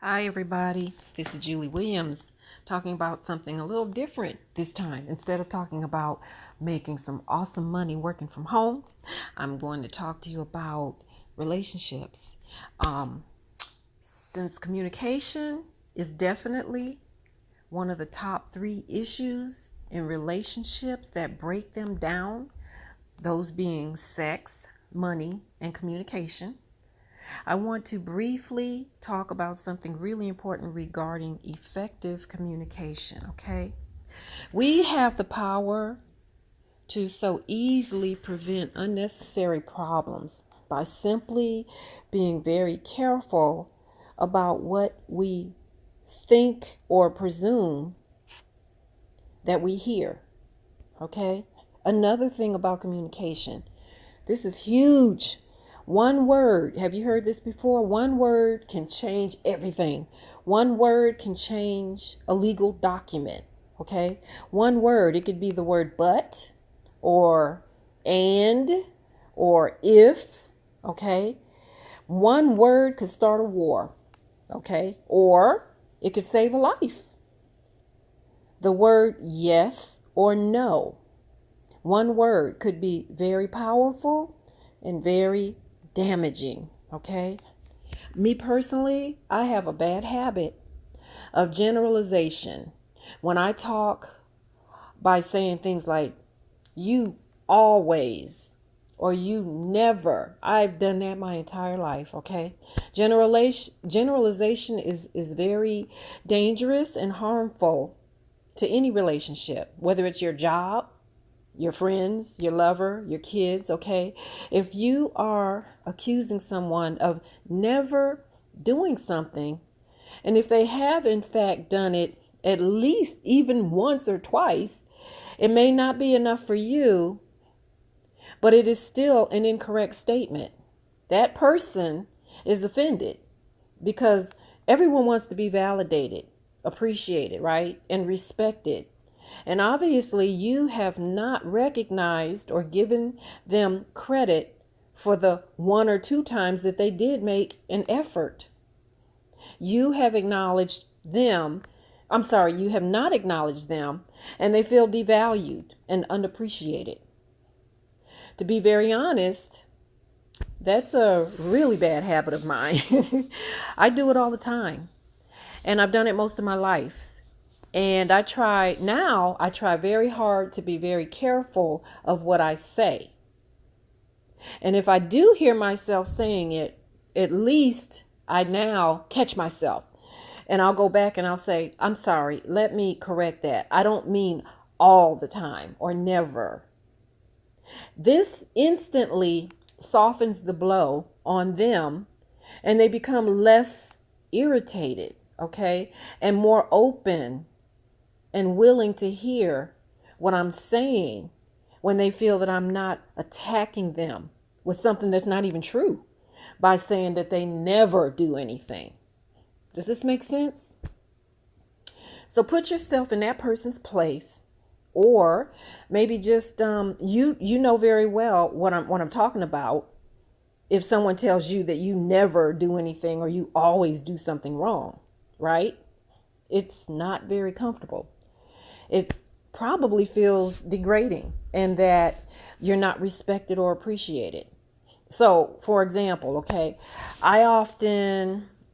Hi, everybody. This is Julie Williams talking about something a little different this time. Instead of talking about making some awesome money working from home, I'm going to talk to you about relationships. Since communication is definitely one of the top 3 issues in relationships that break them down, those being sex, money, and communication. I want to briefly talk about something really important regarding effective communication, okay? We have the power to so easily prevent unnecessary problems by simply being very careful about what we think or presume that we hear, okay? Another thing about communication, this is huge. One word, have you heard this before? One word can change everything. One word can change a legal document, okay? One word, it could be the word but, or and, or if, okay? One word could start a war, okay? Or it could save a life. The word yes or no. One word could be very powerful and very damaging, okay? Me personally, I have a bad habit of generalization. When I talk by saying things like, you always, or you never, I've done that my entire life, okay? Generalization is very dangerous and harmful to any relationship, whether it's your job, your friends, your lover, your kids, okay? If you are accusing someone of never doing something, and if they have in fact done it at least even once or twice, it may not be enough for you, but it is still an incorrect statement. That person is offended because everyone wants to be validated, appreciated, right? And respected. And obviously, you have not recognized or given them credit for the 1 or 2 times that they did make an effort. You have acknowledged them. You have not acknowledged them, and they feel devalued and unappreciated. To be very honest, that's a really bad habit of mine. I do it all the time, and I've done it most of my life. And I try very hard to be very careful of what I say. And if I do hear myself saying it, at least I now catch myself. And I'll go back and I'll say, I'm sorry, let me correct that. I don't mean all the time or never. This instantly softens the blow on them, and they become less irritated, okay, and more open and willing to hear what I'm saying when they feel that I'm not attacking them with something that's not even true by saying that they never do anything. Does this make sense? So put yourself in that person's place, or maybe just you know very well what I'm talking about. If someone tells you that you never do anything or you always do something wrong, right? It's not very comfortable. It probably feels degrading and that you're not respected or appreciated. So, for example, okay, I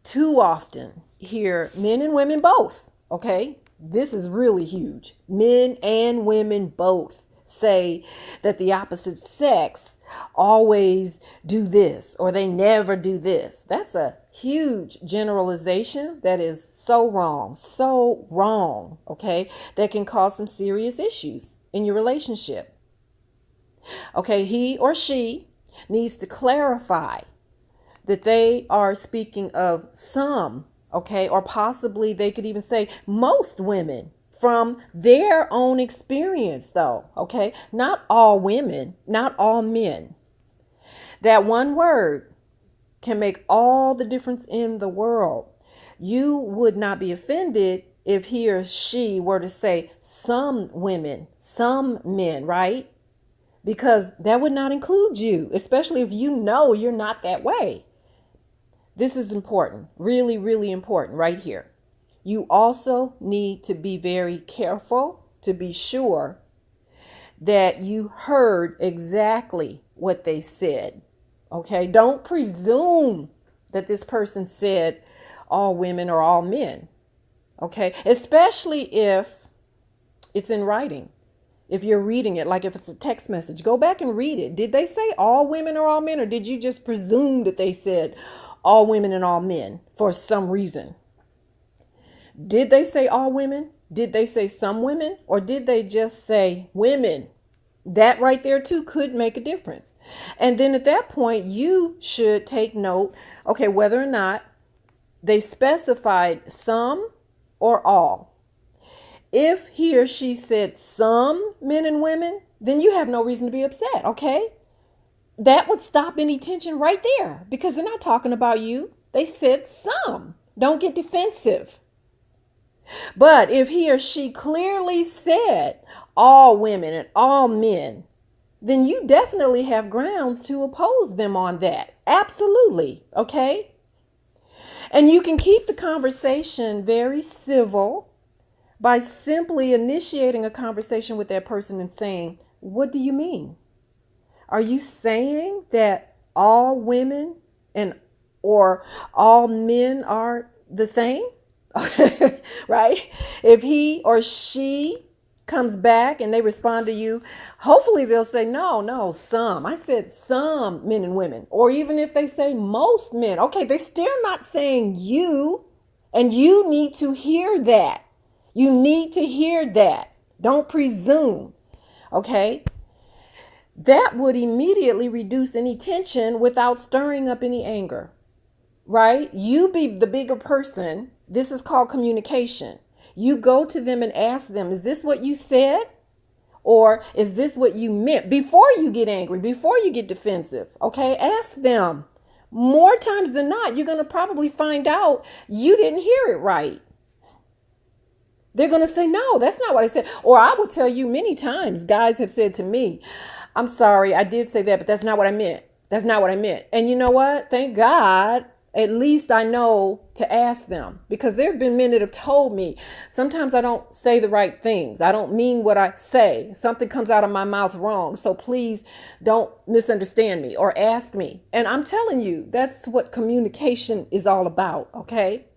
too often hear men and women both, okay? This is really huge. Men and women both say that the opposite sex always do this or they never do this. That's a huge generalization that is so wrong, okay? That can cause some serious issues in your relationship. Okay, he or she needs to clarify that they are speaking of some, okay, or possibly they could even say most women from their own experience, though, okay? Not all women, not all men. That one word can make all the difference in the world. You would not be offended if he or she were to say some women, some men, right? Because that would not include you, especially if you know you're not that way. This is important, really, really important right here. You also need to be very careful to be sure that you heard exactly what they said. Okay, don't presume that this person said all women or all men. Okay, especially if it's in writing. If you're reading it, like if it's a text message, go back and read it. Did they say all women or all men, or did you just presume that they said all women and all men for some reason? Did they say all women? Did they say some women? Or did they just say women? That right there too could make a difference. And then at that point, you should take note, okay, whether or not they specified some or all. If he or she said some men and women, then you have no reason to be upset, okay? That would stop any tension right there because they're not talking about you. They said some. Don't get defensive. But if he or she clearly said all women and all men, then you definitely have grounds to oppose them on that. Absolutely, okay? And you can keep the conversation very civil by simply initiating a conversation with that person and saying, what do you mean? Are you saying that all women and or all men are the same? Right? If he or she comes back and they respond to you, hopefully they'll say, no, some. I said some men and women. Or even if they say most men, okay, they're still not saying you, and you need to hear that. You need to hear that. Don't presume. Okay? That would immediately reduce any tension without stirring up any anger. Right? You be the bigger person. This is called communication. You go to them and ask them, is this what you said? Or is this what you meant? Before you get angry, before you get defensive. Okay? Ask them. More times than not, you're going to probably find out you didn't hear it right. They're going to say, no, that's not what I said. Or I will tell you many times, guys have said to me, I'm sorry, I did say that, but that's not what I meant. That's not what I meant. And you know what? Thank God, at least I know to ask them, because there have been men that have told me, sometimes I don't say the right things. I don't mean what I say. Something comes out of my mouth wrong. So please don't misunderstand me or ask me. And I'm telling you, that's what communication is all about. Okay.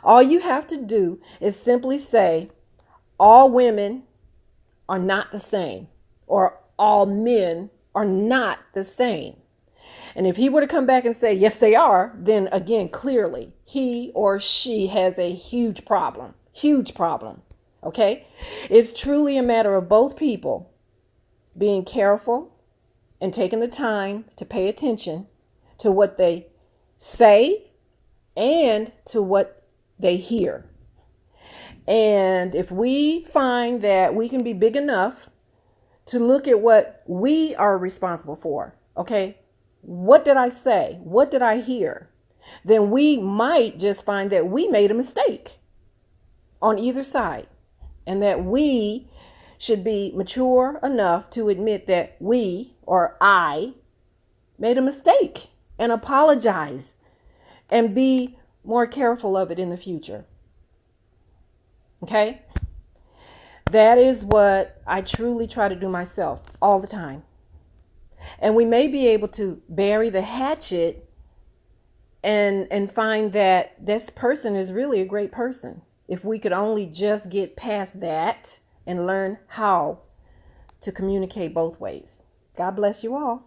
All you have to do is simply say, all women are not the same, or all men are not the same. And if he were to come back and say, yes, they are, then again, clearly he or she has a huge problem. Okay. It's truly a matter of both people being careful and taking the time to pay attention to what they say and to what they hear. And if we find that we can be big enough to look at what we are responsible for, okay, what did I say? What did I hear? Then we might just find that we made a mistake on either side, and that we should be mature enough to admit that we, or I, made a mistake and apologize and be more careful of it in the future. Okay? That is what I truly try to do myself all the time. And we may be able to bury the hatchet and find that this person is really a great person. If we could only just get past that and learn how to communicate both ways. God bless you all.